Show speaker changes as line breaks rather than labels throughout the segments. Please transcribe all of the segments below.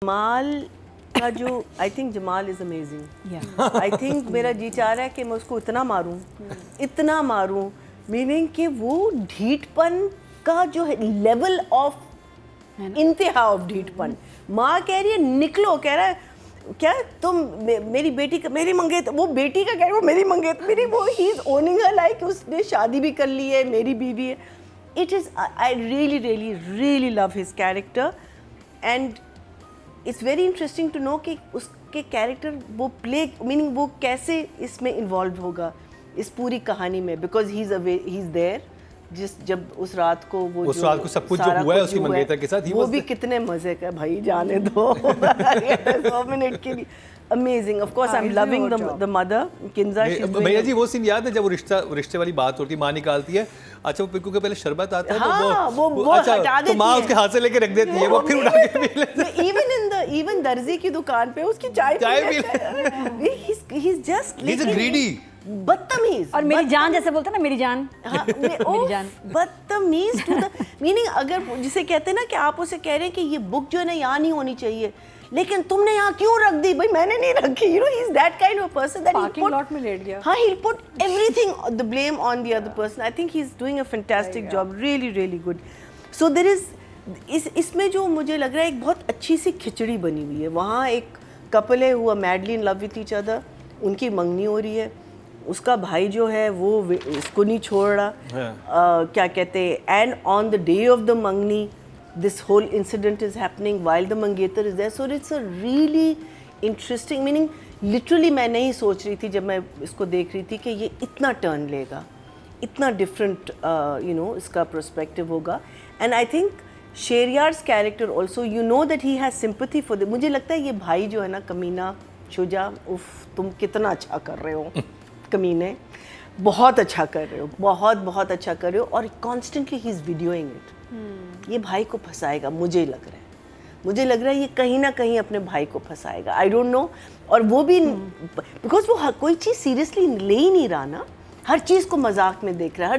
जमाल का जो I think Jamal is amazing. I think मेरा जी चाह रहा है कि मैं उसको इतना मारूं मीनिंग कि वो ढीठपन का जो है लेवल ऑफ इंतहा ऑफ ढीठपन। माँ कह रही है निकलो, कह रहा है क्या तुम मेरी बेटी का मेरी मंगेत, वो बेटी का कह रही है वो मेरी मंगेत मेरी, वो he is owning her like उसने शादी भी कर ली है, मेरी बीवी है। It is I really really really love his character and it's very interesting to know कि उसके कैरेक्टर वो प्ले मीनिंग वो कैसे इसमें इन्वॉल्व होगा इस पूरी कहानी में, बिकॉज ही इज़ देयर जब उस रात को
उस रात को सब कुछ जो हुआ है उसकी मंगेतर के साथ
वो भी कितने मजे का भाई, जाने दो 2 मिनट के लिए amazing. Of course I am loving the mother Kinza.
भैया जी वो सीन याद है जब वो रिश्ते वाली बात होती है, माँ निकालती है, अच्छा वो पिक्कू के पहले शरबत आता है
हाँ,
तो
वो हटा देती
तो माँ उसके हाथ से लेके रख देती है, वो फिर उठा के पी लेती
है। इवन दर्जी की दुकान पे उसकी चाय पी लेता। ही इज जस्ट
ग्रीडी,
बदतमीज।
और मेरी जान जैसे बोलते हैं ना, मेरी जान।
हाँ,
मेरी जान
बदतमीज टू द मीनिंग। अगर जिसे कहते हैं ना कि आप उसे कह रहे हैं कि ये बुक जो है ना यहाँ नहीं होनी चाहिए, लेकिन तुमने यहाँ क्यों रख दी? भाई मैंने नहीं रखी। You know he is that kind of person that
parking lot में लेट गया।
हाँ, he'll put everything the blame on the other person. I think he's doing a fantastic job, really really good. So there is इसमें जो मुझे लग रहा है एक बहुत अच्छी सी खिचड़ी बनी हुई है। वहाँ एक कपल है हुआ madly in love with each other, उनकी मंगनी हो रही है, उसका भाई जो है वो इसको नहीं छोड़ रहा। क्या कहते हैं, and on the day of the मंगनी this whole incident is happening while the mangetar is there, so it's a really interesting meaning. Literally मैं नहीं सोच रही थी जब मैं इसको देख रही थी कि ये इतना टर्न लेगा, इतना डिफरेंट इसका पर्सपेक्टिव होगा। And I think Sheriyar's character also, you know that he has sympathy for the, मुझे लगता है ये भाई जो है ना कमीना शुजा, उफ तुम कितना अच्छा कर रहे हो कमीने, बहुत अच्छा कर रहे हो, बहुत अच्छा कर रहे हो। और कॉन्स्टेंटली ही इज़ वीडियोइंग इट। ये भाई को फंसाएगा, मुझे लग रहा है ये कहीं ना कहीं अपने भाई को फंसाएगा, आई डोंट नो। और वो भी बिकॉज वो कोई चीज़ सीरियसली ले ही नहीं रहा ना, हर चीज़ को मजाक में देख रहा है,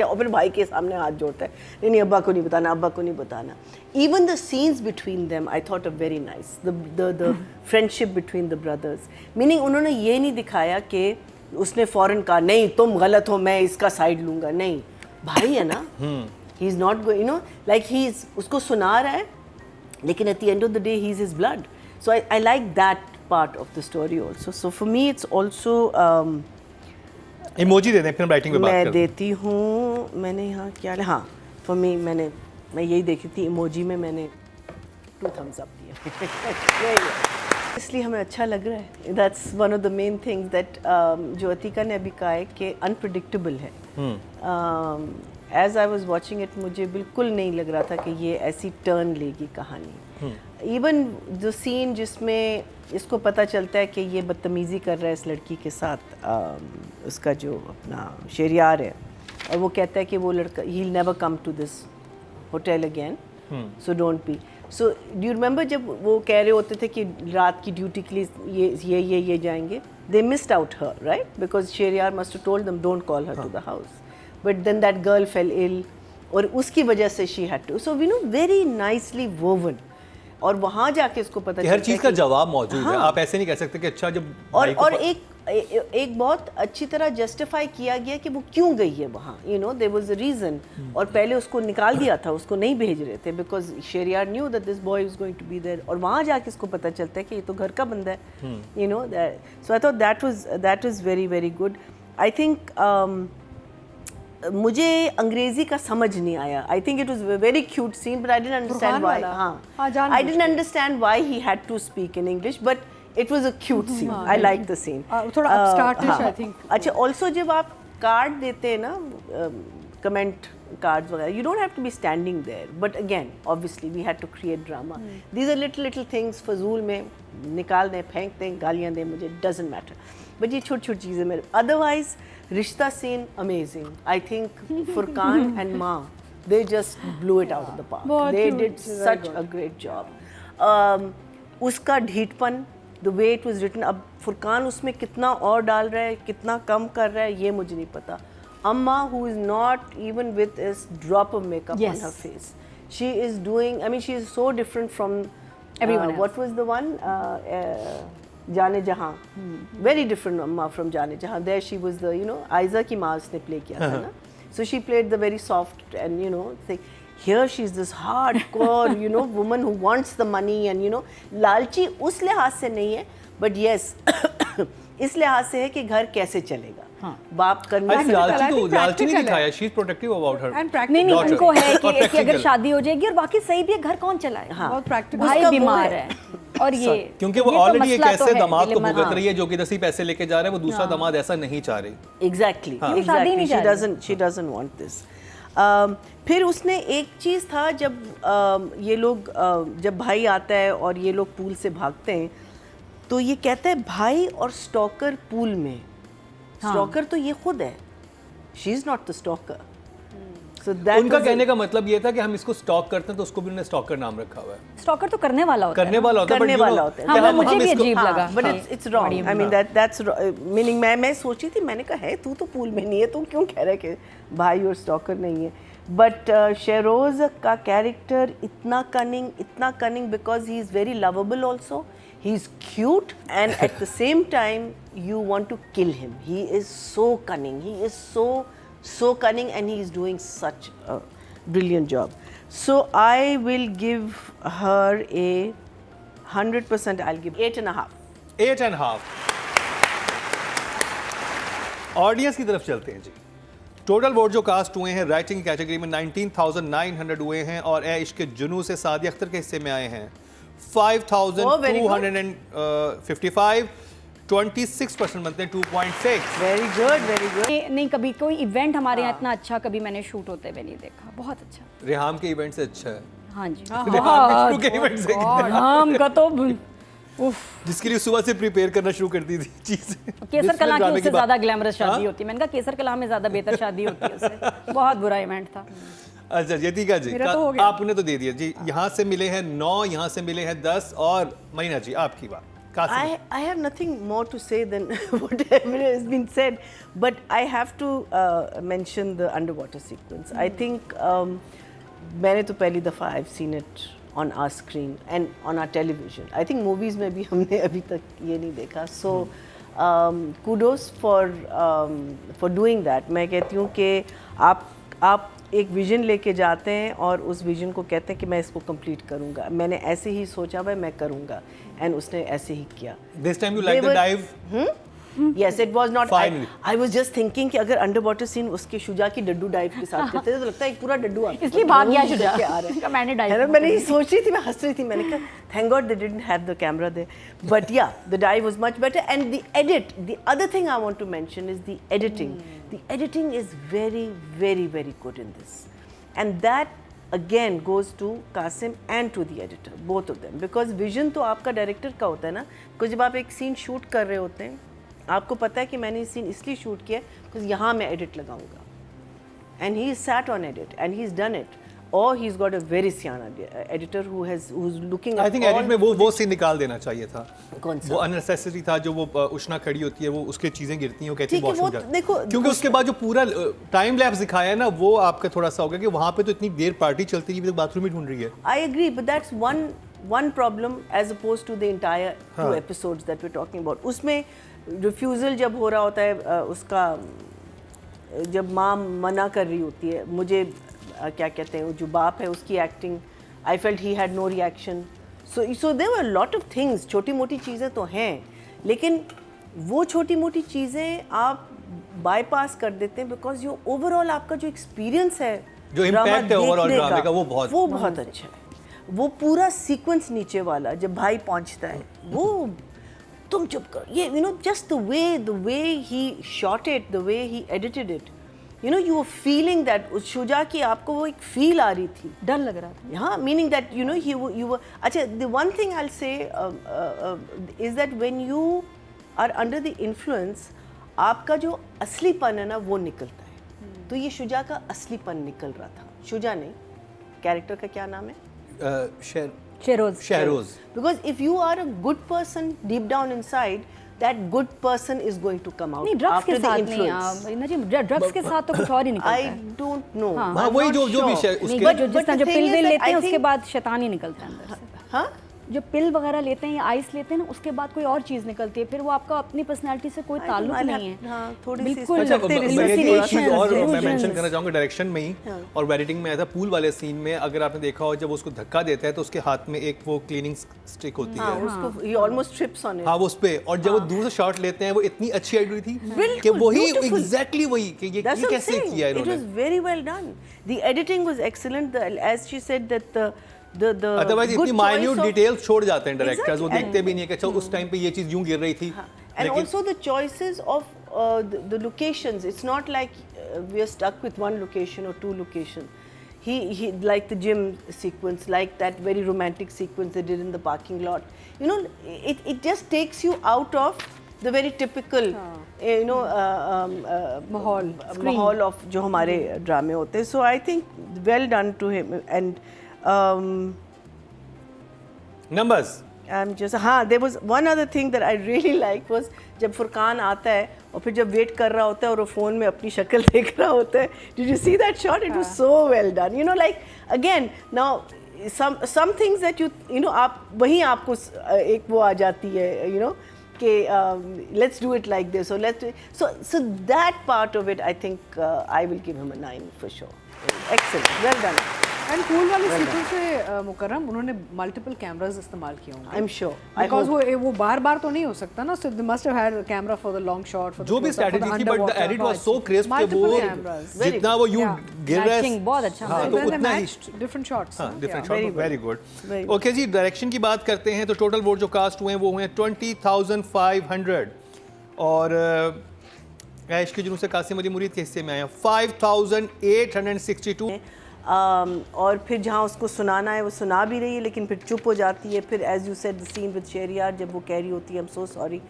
और फिर भाई के सामने हाथ जोड़ता है, नहीं अब्बा को नहीं बताना। Even the scenes between them I thought a very nice, the friendship between the brothers. Meaning उन्होंने ये नहीं दिखाया कि उसने फ़ौरन कहा नहीं तुम गलत हो, मैं इसका साइड लूँगा, नहीं भाई है ना, he is not going, like he is उसको सुना रहा है, लेकिन at the end of the day he is his blood. So I like that part of the story also. So for me it's also
emoji दे दें फिर writing पे बात करते हैं।
मैं देती हूँ, मैंने यहाँ क्या है, हाँ for me मैं यही देखी थी, इमोजी में मैंने 2 thumbs up दिए। इसलिए हमें अच्छा लग रहा है। That's one of the main things that जो अतीका ने अभी कहा है कि unpredictable है। As I was watching it मुझे बिल्कुल नहीं लग रहा था कि ये ऐसी टर्न लेगी कहानी। इवन जो सीन जिसमें इसको पता चलता है कि ये बदतमीज़ी कर रहा है इस लड़की के साथ, उसका जो अपना शेरियार है, और वो कहता है कि वो लड़का he will never come to this hotel again, so don't be. So do you remember जब वो कह रहे होते थे कि रात की ड्यूटी के लिए ये जाएंगे, they missed out her, right, because Sheheryar must have told them don't call her to the house, but then that girl fell ill और उसकी वजह से she had to, so we know very nicely woven। और वहाँ जाके उसको पता
हर चीज़ का जवाब मौजूद है। आप ऐसे नहीं कह सकते कि अच्छा जब
और एक बहुत अच्छी तरह जस्टिफाई किया गया कि वो क्यों गई है वहाँ, there was a reason। और पहले उसको निकाल दिया था, उसको नहीं भेज रहे थे, because Sheriyar knew that this boy was going to be there। और वहाँ जाके इसको पता चलता है कि ये तो घर का बंदा है, so I thought that was very very good। I think मुझे अंग्रेजी का समझ नहीं आया। I think it was very cute scene, but I didn't understand why. I didn't understand why he had to speak in English, but it was a cute scene, I like the scene.
थोड़ा upstartish I think.
अच्छा, also जब आप card देते हैं ना, comment cards वगैरह, you don't have to be standing there, but again obviously we had to create drama। these are little things फजूल में निकाल दें, फेंक दें, गालियाँ दें, मुझे doesn't matter, but ये छोटी चीज़ें मेरे। otherwise रिश्ता scene amazing, I think Furqan and माँ they just blew it out of the park, they did such a great job। उसका ढीठपन, the way it was written, अब फुरकान उसमें कितना और डाल रहा है, कितना कम कर रहा है, ये मुझे नहीं पता। Amma, who is not even with a drop of makeup on her face, she is doing, I mean she is so different from
Everyone else.
What was the one? जाने जहाँ. Very different from जाने जहाँ. There she was the, you know, Aiza की माँ उसने play किया था ना. So she played the very soft and, you know, thing. Here she's this hardcore, you know, woman who wants the money and, you know, लालची उस लिहाज से नहीं है, but yes, इस लिहाज से है कि घर कैसे चलेगा.
हाँ.
बाप करना.
I think लालची
I
तो
think
लालची नहीं
practical
दिखाया. She is protective about her.
And practical. नहीं
daughter.
उनको है
और
कि अगर
practical.
शादी हो जाएगी और बाकी सही भी है, घर कौन चलाए.
हाँ.
बहुत प्रैक्टिकल.
उसका
भाई
वो
बीमार
है.
है और ये
क्योंकि वो
ये तो
ऑलरेडी एक
मसला तो
ऐसे
है,
दामाद को
dilemma.
भुगत रही है जो कि 10 पैसे लेके जा रहा है, वो दूसरा दामाद ऐसा नहीं चाह रही.
Exactly.
वो शादी नहीं
Exactly.
चाह रही.
She doesn't want this. फिर उसने एक चीज़ था जब ये लोग जब भाई आता है और ये लोग पूल से भागते हैं तो ये कहता है भाई और स्टॉकर पूल में. स्टॉकर तो ये खुद है. She is not the stalker. So that
उनका
was
कहने का मतलब ये था कि हम इसको स्टॉक करते हैं तो उसको भी उन्होंने स्टॉकर नाम रखा हुआ है.
स्टॉकर तो करने वाला होता है.
करने वाला होता है,
करने
but you
वाला
know,
होता है.
हाँ,
कि
वो
हम-
मुझे
हम
भी
इसको-
अजीब लगा.
बट
हाँ.
It's wrong. I mean that's meaning मैं सोची थी, मैंने कहा है तू तो पूल में नहीं है, तू क्यों कह रहा है कि भाई और स्टॉकर नहीं है. बट शेरोज का कैरेक्टर इतना cunning because he is very lovable also. He is cute and at the same time you want to kill him. He is so cunning. He is so cunning and he is doing such a brilliant job. So I will give her a 100%. I'll give 8.5.
8.5. Audience की तरफ चलते हैं जी. Total vote जो cast हुए हैं writing category में 19,900 हुए हैं और ए इश्क जुनू से सादिया अख्तर के हिस्से में आए हैं 5,255. 26% बनते हैं 2.6.
Very good, very good.
नहीं कभी कोई इवेंट हमारे यहाँ इतना अच्छा कभी मैंने शूट होते हुए नहीं देखा. बहुत अच्छा.
रेहाम के इवेंट से अच्छा है.
हाँ जी.
रेहाम के शुरू के इवेंट से
हम का तो उफ.
जिसके लिए सुबह से प्रिपेयर करना शुरू कर दी थी चीजें.
केसर कला की उससे ज्यादा ग्लैमरस शादी
हाँ?
होती है. मैंने कहा केसर कला में ज्यादा बेहतर शादी होती है उससे. बहुत बुरा इवेंट था.
अच्छा यतिका जी
मेरा तो हो गया.
आपने तो दे दिया जी. यहाँ से मिले हैं 9, यहाँ से मिले हैं 10 और मरीना जी आपकी बात.
I have nothing more to say than whatever has been said, but I have to mention the underwater sequence. I think मैंने तो पहली दफ़ा I've seen it on our screen and on our television. I think movies में भी हमने अभी तक ये नहीं देखा. So kudos for doing that. मैं कहती हूँ कि आप एक विजन लेके जाते हैं और उस विजन को कहते हैं कि मैं इसको कंप्लीट करूँगा. मैंने ऐसे ही सोचा हुआ मैं करूँगा एंड उसने ऐसे ही किया.
This time you like the dive?
Yes, it was not.
Finally.
I was just thinking कि अगर अंडर सीन उसके शुजा की डड्डू डाइव के साथ करते थे तो लगता है एक पूरा डड्डू आ
इसलिए भाग गया
घूम
शुजा.
करके आ रहा है.
मैंने
है ना,
डाइव.
मैंने ये सोच रही थी, मैं हंस रही थी. मैंने कहा thank God they didn't have the camera there. But yeah, the dive was much better and the edit. The other thing I want to mention is the editing. The editing is very, very, very good in this. And that again goes to Kasim and to the editor, both of them, because vision तो आपका director का होता है ना. because जब आप एक scene shoot कर रहे होते हैं आपको पता है कि मैंने सीन इसलिए शूट किया because यहाँ मैं एडिट लगाऊंगा. and he sat on edit and he's done it, or he's got a very siana editor who's looking at
I think
all
edit में वो सीन निकाल देना चाहिए था.
कौन सा?
वो अननेसेसरी था जो वो उष्णा खड़ी होती है वो उसके चीजें गिरती हैं वो कहती है
ठीक है,
वॉशरूम
वो
जा.
देखो,
क्योंकि उसके बाद जो पूरा टाइम लैप्स दिखाया है ना वो आपका थोड़ा सा हो गया कि वहाँ पे तो इतनी देर पार्टी चलती है बाथरूम ही ढूंढ रही है.
I agree, but that's one problem as opposed to the entire 2 episodes that we're talking about. उसमें refusal जब हो रहा होता है उसका जब माँ मना कर रही होती है, मुझे क्या कहते हैं जो बाप है उसकी acting, I felt he had no reaction. So there were a lot of things. छोटी मोटी चीज़ें तो हैं लेकिन वो छोटी मोटी चीज़ें आप बाईपास कर देते हैं बिकॉज जो ओवरऑल आपका जो एक्सपीरियंस है
जो impact है overall
देखने
ड्रामे का वो बहुत
अच्छा है. वो पूरा सीक्वेंस नीचे वाला जब भाई पहुंचता है वो तुम चुप कर ये just the way he shot it, the way he edited it, you were feeling that उस शुजा की आपको वो एक फील आ रही थी.
डर लग रहा था.
हाँ, meaning that you were अच्छा. The one thing I'll say is that when you are under the influence आपका जो असलीपन है ना वो निकलता है. तो ये शुजा का असलीपन निकल रहा था. शुजा नहीं, कैरेक्टर का क्या नाम है?
Sheroz.
Because if you are a good person deep down inside, that good person is going to come out
नहीं ड्रग्स
after
के
the
साथ
influence.
नहीं जी ड्रग्स के साथ तो कुछ और ही निकलता
I
है.
don't know.
हाँ
I'm
वही
not
जो भी
sure.
उसके
नहीं, जो जिस
but
तरह
the
जो
thing
पिल
is that
लेते हैं
I
उसके
think-
बाद शैतान ही निकलता है अंदर से.
हाँ
जो पिल वगैरह लेते हैं या आइस लेते हैं ना, उसके बाद कोई और चीज़ निकलती है, फिर वो आपका अपनी पर्सनैलिटी से कोई ताल्लुक नहीं है।
हाँ, थोड़ी सी
बिल्कुल
अच्छा,
लगते
मैं एक चीज
hallucinations,
और मैं
delusions।
मेंशन करना चाहूंगा डायरेक्शन में ही और एडिटिंग में आया था पूल वाले सीन में, अगर आपने देखा हो जब वो उसको धक्का देता है तो उसके हाथ में एक वो क्लीनिंग स्टिक होती
हाँ,
है,
उसको he almost trips on it.
हाँ वो उस पे, और जब वो दूर से शॉट लेते हैं वो इतनी अच्छी आई हुई थी
बिल्कुल,
कि वही
beautiful।
एग्जैक्टली वही कि ये
That's what I'm
कैसे
saying.
किया
It
इन्होंने।
was very well done. The editing was excellent. As she said that the
otherwise
good
इतनी
choice
माइन्यूट
of-
डिटेल्स छोड़ जाते हैं डायरेक्टर्स, वो
Exactly.
देखते भी नहीं है कि अच्छा उस टाइम पे ये चीज यूं गिर रही थी।
And
लेकिन
also the choices of the locations. It's not like we are stuck with one location or two locations. He like the gym sequence, like that very romantic sequence they did in the parking lot. You know, it just takes you out of the very typical, you know, माहौल of जो हमारे ड्रामे होते हैं. So I think well done to him. And
numbers
I'm just there was one other thing that I really liked was जब फुरकान आता है और फिर जब वेट कर रहा होता है और वो फ़ोन में अपनी शक्ल देख रहा होता है. Did you see that shot? It was so well done. You know, like again now some things that you know आप वहीं आपको एक वो आ जाती है, you know, कि let's do it like this or let's do so that part of it I think I will give him a 9 for sure. Excellent, well done.
And cool वाले sequence से मुकर्रम उन्होंने मल्टीपल कैमरास इस्तेमाल किए होंगे।
I'm sure. I
because
hope.
वो बार-बार तो नहीं हो सकता ना, so they must have had camera for the long shot, for
जो भी स्ट्रेटजी थी, but the edit was so crisp कि वो जितना वो यूं गिर रहा है,
Lighting बहुत अच्छा
हाँ, तो उतना ही
डिफरेंट शॉट्स।
हाँ, different
Very
shot,
good.
Very good.
Very
okay जी, डायरेक्शन की बात करते हैं तो टोटल वोट जो कास्ट हुए हैं वो हुए 20,500 और ऐश के जुनून से कासिम अली मुरीद के हिस्से में आया 5,862।
और फिर जहाँ उसको सुनाना है वो सुना भी रही है लेकिन फिर चुप हो जाती है. फिर as you said the scene with Sheheryar जब वो कह रही होती है आई एम सो सॉरी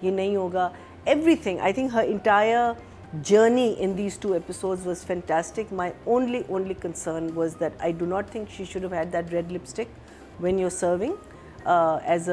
ये नहीं होगा. Everything I think her entire journey in these 2 episodes was fantastic. My only concern was that I do not think she should have had that red lipstick when you're serving as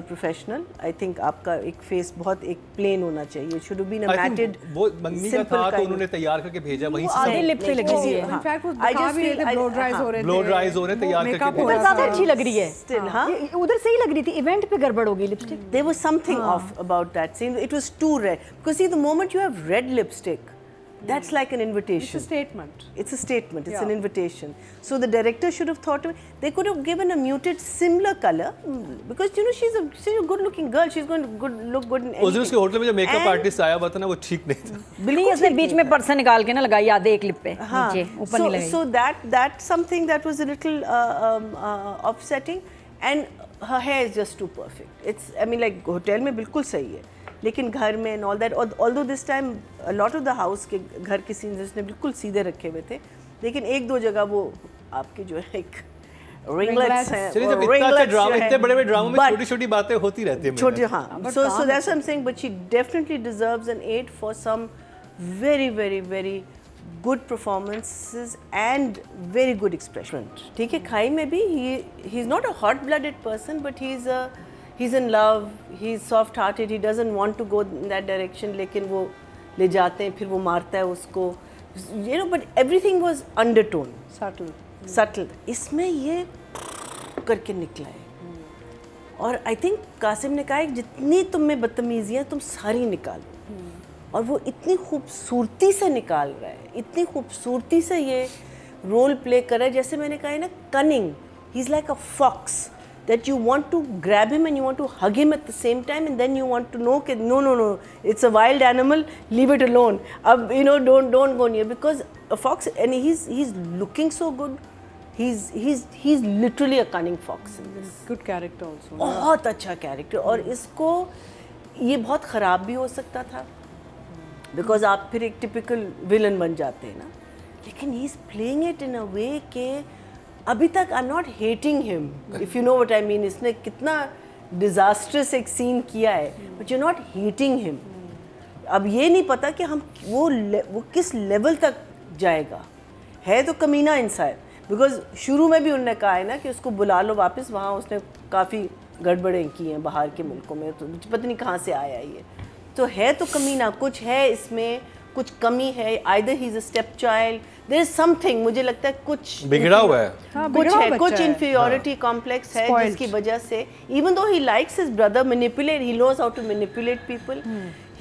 a professional. I think आपका एक face बहुत एक plain होना चाहिए. It should have been a matted,
वो मंगनी का
simple
था तो
kind
उन्होंने तैयार करके भेजा वहीं से
आधे लिप पे लगी हुई है।
इनफैक्ट वो
I
दिखा
just
भी रहे
feel-
थे, ब्लो ड्राइज
हाँ,
हो रहे थे,
blow dries हो रहे थे, तैयार
makeup
करके
हो
उधर
रहा
ज़्यादा
था।
अच्छी लग रही है।
Still, हाँ.
उधर सही लग रही थी, इवेंट पे गड़बड़ हो गई lipstick.
There was something off about that scene. It was too red. Because see, the moment you have red lipstick, that's like an
It's a
invitation.
statement.
It's a statement. It's an
Yeah.
invitation. So the director should have thought of, they could have given a muted similar color because you know she's a good-looking girl. She's going to look good in
उस दिन
anything.
उसके hotel में जो makeup
And-
artist आया हुआ था ना वो ठीक नहीं था।
नहीं, उसने बीच में पर्सन निकाल के ना लगाई आधे एक लिप पे,
हाँ.
नीचे ऊपर नहीं लगाई।
So that's something that was a little upsetting, and her hair is just too perfect. It's I mean like hotel में बिल्कुल सही है, लेकिन घर में and all that. Although this time a lot of the house के घर के scenes उसने बिल्कुल सीधे रखे हुए थे, लेकिन एक दो जगह वो आपके जो है एक ringlets हैं,
चलिए, जब
वो
इतना अच्छा
ringlets
ड्रामा,
जो हैं,
इतने बड़े-बड़े ड्रामों में
but-
छोटी-छोटी बातें होती रहती हैं।
छोटे हाँ. So that's what I'm saying. But she definitely deserves an 8 for some very good performances and very good expression. ठीक है, खाई में भी he's not a hot-blooded person, but he's in love. He's soft-hearted. He doesn't want to go in that direction. लेकिन वो ले जाते हैं, फिर वो मारता है उसको. You know, but everything was undertone. Subtle. इसमें ये करके निकला है. और आई थिंक कासिम ने कहा जितनी तुम में बदतमीजियाँ तुम सारी निकालो. और वो इतनी खूबसूरती से निकाल रहा है, इतनी खूबसूरती से ये रोल प्ले कर रहा है, जैसे मैंने कहा है ना, cunning. He is like a fox that you want to grab him and you want to hug him at the same time, and then you want to know that no, it's a wild animal, leave it alone. You know, don't go near, because a fox, and he's looking so good. He's literally a cunning fox in this.
Good character also.
बहुत अच्छा character. और इसको ये बहुत ख़राब भी हो सकता था, बिकॉज आप फिर एक टिपिकल विलन बन जाते हैं ना, लेकिन he is playing it in a way के अभी तक I am not hating him, if you know what I mean. इसने कितना डिज़ास्ट्रस एक सीन किया है, but you not hating him. अब ये नहीं पता कि हम वो किस लेवल तक जाएगा. है तो कमीना इंसान, बिकॉज शुरू में भी उन्होंने कहा है ना कि उसको बुला लो वापस. वहाँ उसने काफ़ी गड़बड़ें की हैं बाहर के मुल्कों में, तो पता नहीं कहाँ से आया ये. तो है तो कमीना, कुछ है इसमें कुछ कमी है, either he's a stepchild, there is something, मुझे लगता है कुछ
बिगड़ा हुआ है।
हाँ,
कुछ
बिगड़ा
है,
बच्चा
कुछ
है।
inferiority complex है
Spoiled.
जिसकी वजह से even though he likes his brother manipulate, he knows how to manipulate people,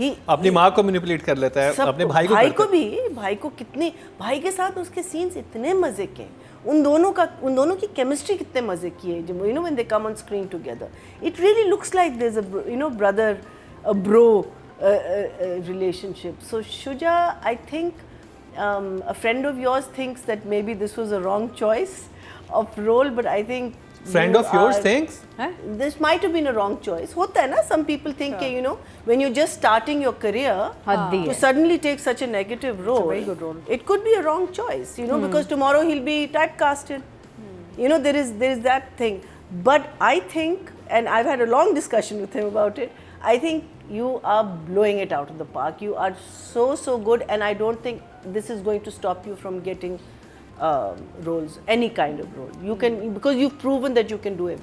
he
अपनी माँ को मैनिपुलेट कर लेता है,
सब
अपने भाई को
भाई
करता
को भी, भाई को कितने, भाई के साथ उसके सीन्स इतने मजे के हैं। उन दोनों की केमिस्ट्री कितने मजे की है, जब when they come on screen together, it really looks like there is a brother a bro relationship. So Shuja, I think a friend of yours thinks that maybe this was a wrong choice of role, but I think
Friend
you
of yours
are-
thinks?
This might have been a wrong choice. होता है ना, some people think कि, you know, when you're just starting your career,
हद्दी
to
है।
suddenly take such a negative role,
very good role.
it could be a wrong choice, you know, because tomorrow he'll be typecasted. You know, there is that thing. But I think, and I've had a long discussion with him about it, I think you are blowing it out of the park. You are so good, and I don't think this is going to stop you from getting roles, any kind of role. You can, because you've proven that you can do everything.